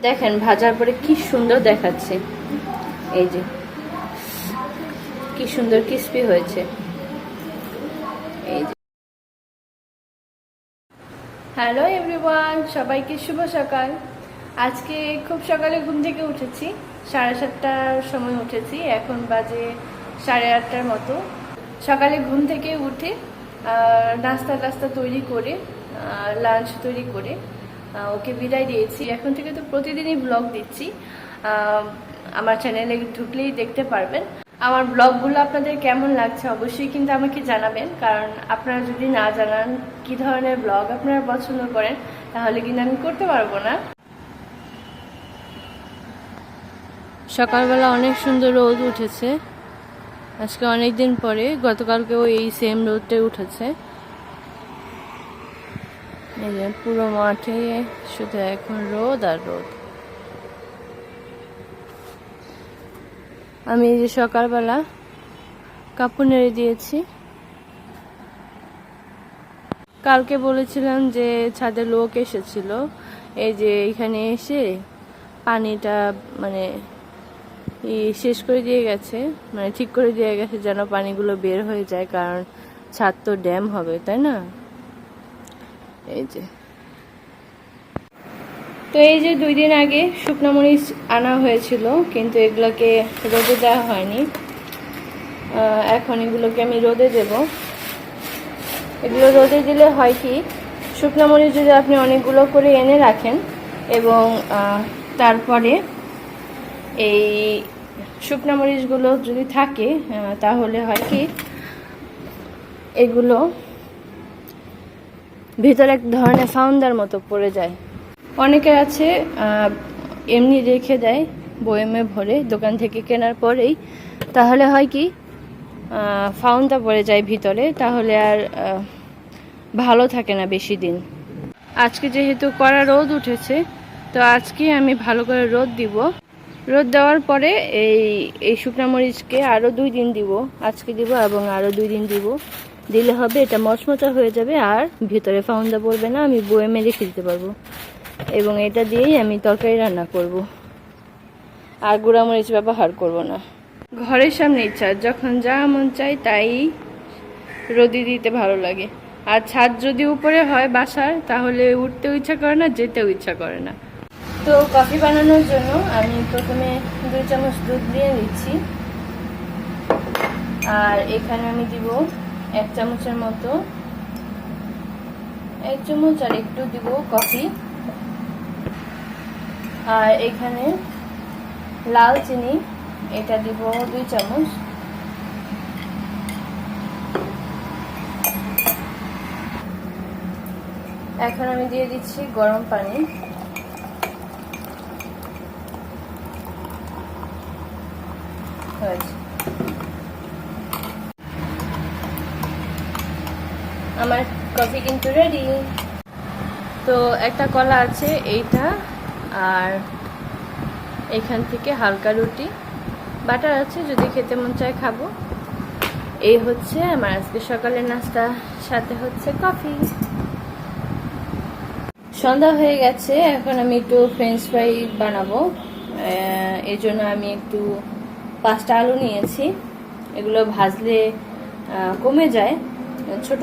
দেখেন ভাজার পরে কি সুন্দর দেখাচ্ছে, এই যে কি সুন্দর ক্রিস্পি হয়েছে। এই যে হ্যালো এভরিওয়ান, সবাইকে শুভ সকাল। আজকে খুব সকালে ঘুম থেকে উঠেছি, 7:30টার সময় উঠেছি, এখন বাজে 8:30টার মতো। সকালে ঘুম থেকে উঠে নাস্তা তৈরি করে, লাঞ্চ তৈরি করে ওকে বিদায় দিয়েছি। এখন থেকে তো প্রতিদিনই ব্লগ দিচ্ছি, আমার চ্যানেলে ঢুকলেই দেখতে পারবেন। আমার ব্লগগুলো আপনাদের কেমন লাগছে অবশ্যই কিন্তু আমাকে জানাবেন, কারণ আপনারা যদি না জানান কি ধরনের ব্লগ আপনারা পছন্দ করেন তাহলে কিন্তু আমি করতে পারবো না। সকালবেলা অনেক সুন্দর রোদ উঠেছে আজকে, অনেকদিন পরে। গতকালকেও এই সেম রোদটাই উঠেছে। এই যে পুরো মাঠে শুধু এখন রোদ আর রোদ। আমি এই যে সকালবেলা কাপড় নেড়ে দিয়েছি। কালকে বলেছিলাম যে ছাদে লোক এসেছিল, এই যে এখানে এসে পানিটা মানে শেষ করে দিয়ে গেছে, মানে ঠিক করে দিয়ে গেছে যেন পানিগুলো বের হয়ে যায়, কারণ ছাদ তো ড্যাম হবে, তাই না? এই যে তো এই যে 2 দিন আগে শুকনো মরিচ আনা হয়েছিল, কিন্তু এগুলোকে রোদে দেওয়া হয়নি। এখন এগুলোকে আমি রোদে দেব। এগুলো রোদে দিলে হয় কি, শুকনো মরিচ যদি আপনি অনেকগুলো করে এনে রাখেন এবং তারপরে এই শুকনো মরিচগুলো যদি থাকে তাহলে হয় কি, এগুলো ভিতরে এক ধরনের ফাউন্ডার মতো পড়ে যায়। অনেকের আছে এমনি রেখে দেয় বয়মে ভরে দোকান থেকে কেনার পরেই, তাহলে হয় কি ফাউন্ডার পড়ে যায় ভিতরে, তাহলে আর ভালো থাকে না বেশি দিন। আজকে যেহেতু কড়া রোদ উঠেছে, তো আজকে আমি ভালো করে রোদ দিব। রোদ দেওয়ার পরে এই শুকনা মরিচকে আরও 2 দিন দিব, আজকে দিব এবং আরও 2 দিন দিব। দিলে হবে এটা মচমচা হয়ে যাবে আর ভিতরে ফাউন্ডা পড়বে না, আমি বয়েমে রেখে দিতে পারবো এবং এটা দিয়েই আমি তরকারি রান্না করব, আর গুঁড়া মরিচ ব্যবহার করব না। ঘরের সামনে ইচ্ছা যখন যা মন চাই তাই রোদে দিতে ভালো লাগে। আর ছাদ যদি উপরে হয় বাসার, তাহলে উঠতেও ইচ্ছা করে না, যেতেও ইচ্ছা করে না। তো কফি বানানোর জন্য আমি প্রথমে 2 চামচ দুধ দিয়ে দিচ্ছি, আর এখানে আমি দিব 1 চামচের মতো, 1 চামচ আর একটু দিব কফি। আর এখানে লাল চিনি, এটা দিব 2 চামচ। এখন আমি দিয়ে দিচ্ছি গরম পানি। আমার কফি কিন্তু রেডি। তো একটা কলা আছে এইটা, আর এখান থেকে হালকা রুটি, বাটার আছে, যদি খেতে মন চায় খাবো। এই হচ্ছে আমার আজকে সকালের নাস্তা, সাথে হচ্ছে কফি। সন্ধ্যা হয়ে গেছে, এখন আমি একটু ফ্রেঞ্চ ফ্রাই বানাবো। এই জন্য আমি একটু 5টা আলু নিয়েছি। এগুলো ভাজলে কমে যায়, ছোট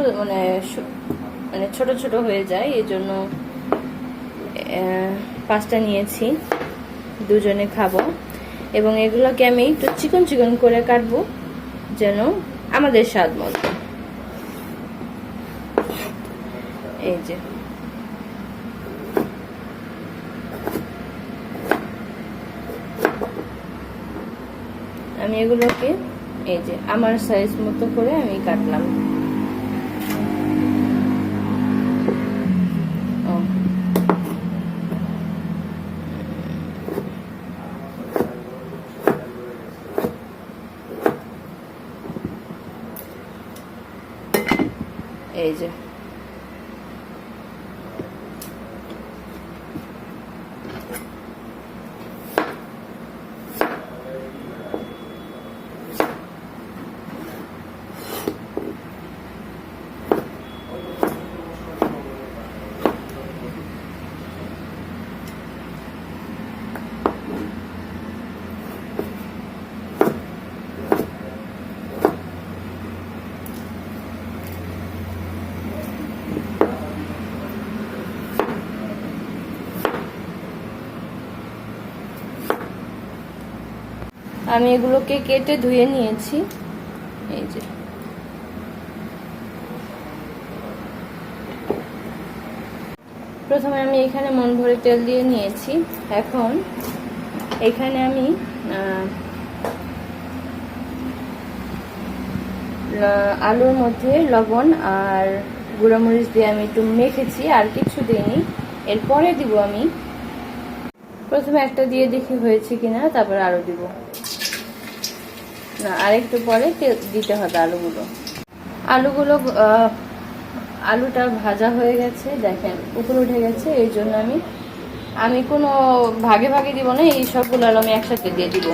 মানে ছোট ছোট হয়ে যায়, এই জন্য 5টা নিয়েছি, দুজনে খাবো। এবং এগুলোকে আমি একটু চিকন চিকন করে কাটবো যেন আমাদের স্বাদ মতো। এই যে আমি এগুলোকে এই যে আমার সাইজ মতো করে আমি কাটলাম। এই যে আমি এগুলোকে কেটে ধুয়ে নিয়েছি। এই যে প্রথমে আমি এখানে মন ভরে তেল দিয়ে নিয়েছি। এখন এখানে আমি আলুর মধ্যে লবণ আর গুঁড়ামরিচ দিয়ে আমি একটু মেখেছি, আর কিছু দিইনি। এরপরে দিব আমি, প্রথমে একটা দিয়ে দেখি হয়েছে কিনা, তারপরে আরও দিব না, আরেকটু পরে দিতে হবে আলুগুলো। আলুটা ভাজা হয়ে গেছে, দেখেন উপরে উঠে গেছে। এই জন্য আমি কোনো ভাগে ভাগে দিব না, এই সবগুলো আলু আমি একসাথে দিয়ে দিব।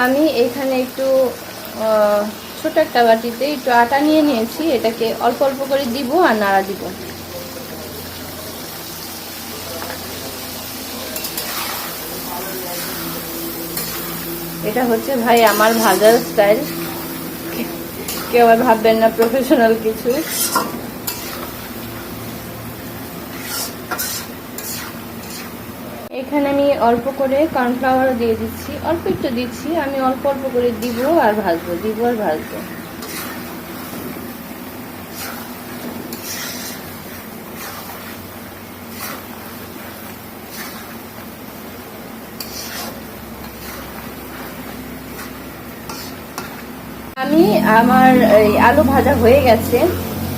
আমি এখানে একটু ছোট একটা বাটিতে একটু আটা নিয়ে নিয়েছি, এটাকে অল্প অল্প করে দিব আর নাড়া দিব। এটা হচ্ছে ভাই আমার ভাজার স্টাইল, কেউ আর ভাববেন না প্রফেশনাল কিছু। এখানে আমি অল্প করে কর্নফ্লাওয়ারও দিয়ে দিচ্ছি, অল্প একটু দিচ্ছি। আমি অল্প অল্প করে দিব আর ভাজবো, দিব আর ভাজবো। আমার এই আলু ভাজা হয়ে গেছে।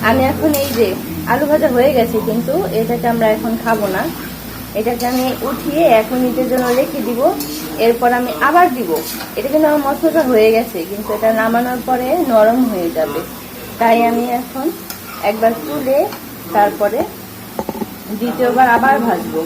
আমি এখন এই যে আলু ভাজা হয়ে গেছে, কিন্তু এটাকে আমরা এখন খাবো না। এটাকে আমি উঠিয়ে 1 মিনিটের জন্য রেখে দিব, এরপর আমি আবার দিব। এটা কিন্তু আমার মশলাটা হয়ে গেছে, কিন্তু এটা নামানোর পরে নরম হয়ে যাবে। তাই আমি এখন একবার তুলে তারপরে দ্বিতীয়বার আবার ভাজবো।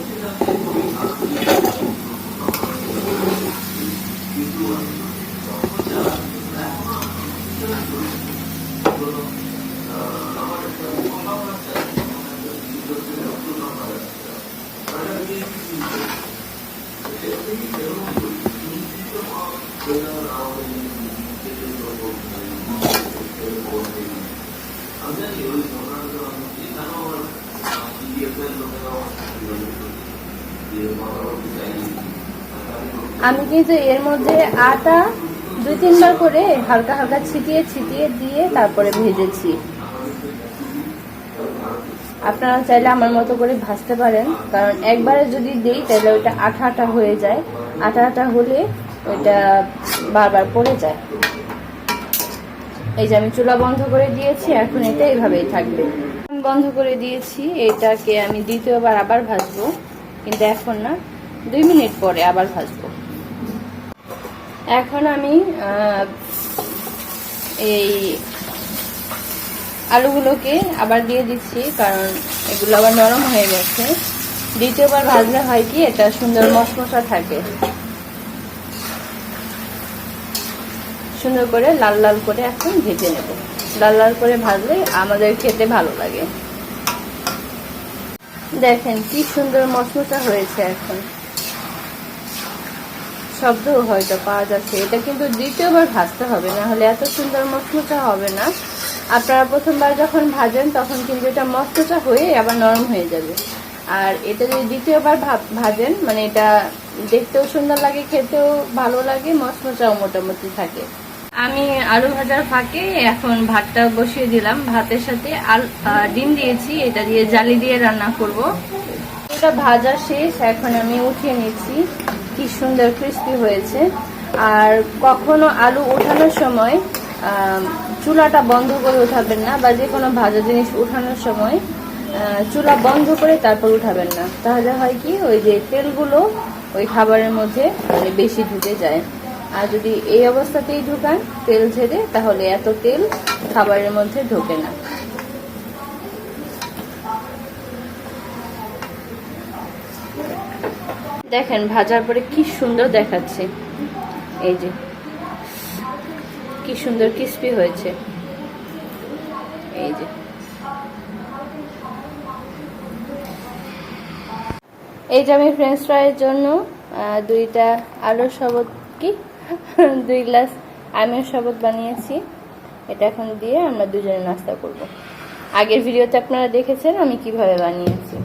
আমি কিন্তু এর মধ্যে আটা 2-3 বার করে হালকা হালকা ছিটিয়ে ছিটিয়ে দিয়ে তারপরে ভেজেছি। আপনারা চাইলে আমার মতো করে ভাজতে পারেন, কারণ একবারে যদি দেই তাহলে ওইটা আঠা আঠা হয়ে যায়। আঠা আঠা হলে ওইটা বারবার পড়ে যায়। এই যে আমি চুলা বন্ধ করে দিয়েছি, এখন এটা এইভাবেই থাকবে। বন্ধ করে দিয়েছি, এটাকে আমি দ্বিতীয়বার আবার ভাজবো, কিন্তু এখন না, 2 মিনিট পরে আবার ভাজবো। এখন আমি এই আলুগুলোকে আবার দিয়ে দিচ্ছি, কারণ এগুলো আবার নরম হয়ে গেছে। দ্বিতীয়বার ভাজলে হয় কি, এটা সুন্দর মশমশা থাকে। সুন্দর করে লাল লাল করে এখন ভেজে নেব। লাল লাল করে ভাজলে আমাদের খেতে ভালো লাগে। দেখেন কি সুন্দর মশমশা হয়েছে। এখন শব্দ হয়তো পাওয়া যাচ্ছে। এটা কিন্তু দ্বিতীয়বার ভাজতে হবে, না হলে এত সুন্দর মশমশা হবে না। আপনারা প্রথমবার যখন ভাজেন তখন কিন্তু এটা মশমশা হয়ে আবার নরম হয়ে যাবে। আর এটা যদি দ্বিতীয়বার ভাজেন, মানে এটা দেখতেও সুন্দর লাগে, খেতেও ভালো লাগে, মশমশাও মোটামুটি থাকে। আমি আলু ভাজার ফাঁকে এখন ভাতটা বসিয়ে দিলাম। ভাতের সাথে ডিম দিয়েছি, এটা দিয়ে জালি দিয়ে রান্না করব। এটা ভাজা শেষ, এখন আমি উঠিয়ে নিচ্ছি। কি সুন্দর ক্রিস্পি হয়েছে। আর কখনো আলু ওঠানোর সময় চুলাটা বন্ধ করে উঠাবেন না, বা যে কোনো ভাজা জিনিস উঠানোর সময় চুলা বন্ধ করে তারপর উঠাবেন না। তাহলে হয় কি, ওই যে তেলগুলো ওই খাবারের মধ্যে মানে বেশি ঢুকে যায়। আর যদি এই অবস্থাতেই ঢুকান তেল ঝেড়ে, তাহলে এত তেল খাবারের মধ্যে ঢোকে না। দেখেন ভাজার পরে কি সুন্দর দেখাচ্ছে। এই যে কি সুন্দর ক্রিস্পি হয়েছে। এই যে আমি ফ্রেঞ্চ ফ্রাইয়ের জন্য 2টা আলুর শরবত 2 গ্লাস আমের শরবত বানিয়েছি। এটা এখন দিয়ে আমরা দুজনে নাস্তা করব। আগের ভিডিওতে আপনারা দেখেছেন আমি কিভাবে বানিয়েছি।